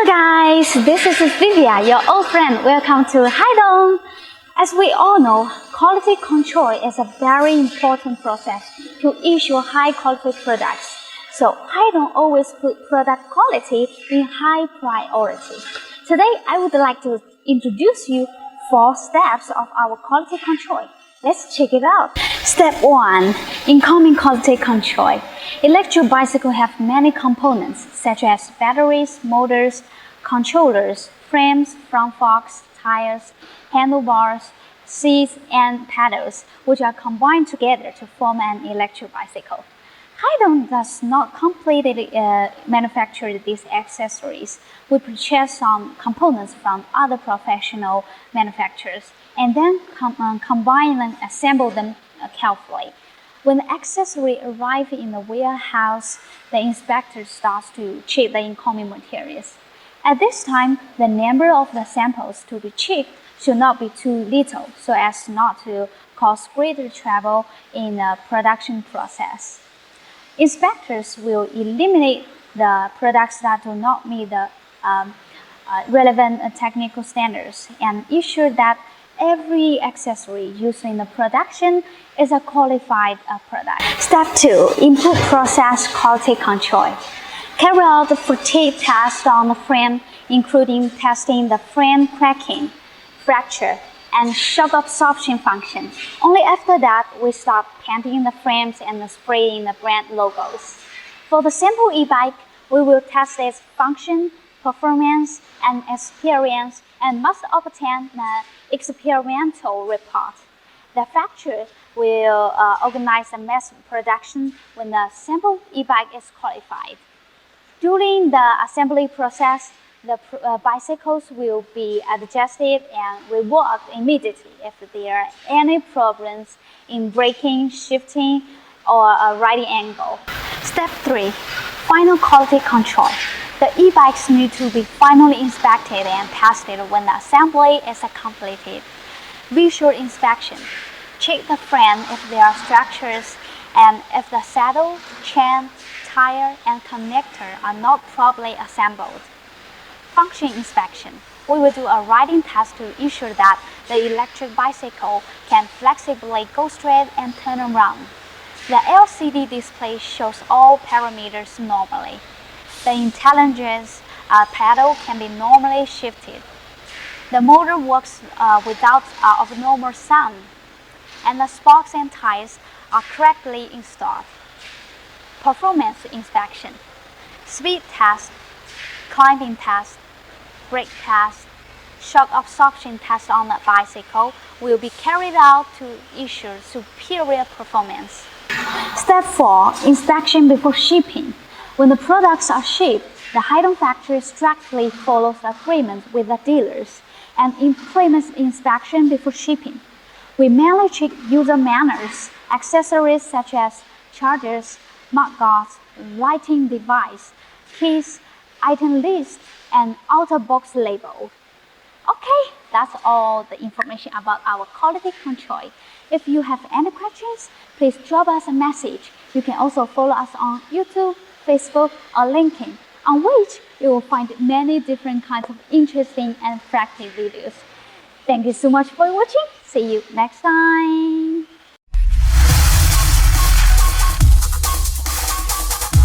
guys, this is Vivian, your old friend. Welcome to Haidong. As we all know, quality control is a very important process to ensure high quality products. So Haidong always put product quality in high priority. Today, I would like to introduce you 4 steps of our quality control. Let's check it out. Step 1. Incoming quality control. Electric bicycles have many components such as batteries, motors, controllers, frames, front forks, tires, handlebars, seats, and pedals, which are combined together to form an electric bicycle. Haidong does not completely manufacture these accessories. We purchase some components from other professional manufacturers and then combine and assemble them carefully. When the accessory arrives in the warehouse, the inspector starts to check the incoming materials. At this time, the number of the samples to be checked should not be too little so as not to cause greater trouble in the production process. Inspectors will eliminate the products that do not meet the relevant technical standards and ensure that every accessory used in the production is a qualified product. Step 2. Input process quality control. Carry out the fatigue test on the frame, including testing the frame cracking, fracture, and shock absorption function. Only after that, we start painting the frames and spraying the brand logos. For the sample e-bike, we will test its function, performance, and experience and must obtain the experimental report. The factory will organize a mass production when the sample e-bike is qualified. During the assembly process, the bicycles will be adjusted and reworked immediately if there are any problems in braking, shifting, or a riding angle. Step 3. Final quality control. The e-bikes need to be finally inspected and tested when the assembly is completed. Visual inspection. Check the frame if there are structures and if the saddle, chain, tire, and connector are not properly assembled. Function inspection. We will do a riding test to ensure that the electric bicycle can flexibly go straight and turn around. The LCD display shows all parameters normally. The intelligence pedal can be normally shifted. The motor works without abnormal sound, and the spokes and tires are correctly installed. Performance inspection. Speed test, climbing test, brake test, shock absorption test on the bicycle will be carried out to ensure superior performance. Step 4. Inspection before shipping. When the products are shipped, the Haidong factory strictly follows agreement with the dealers and implements inspection before shipping. We mainly check user manners, accessories such as chargers, mudguards, lighting device, keys, item list, and outer box label. Okay, that's all the information about our quality control. If you have any questions, please drop us a message. You can also follow us on YouTube, Facebook, or LinkedIn, on which you will find many different kinds of interesting and practical videos. Thank you so much for watching. See you next time.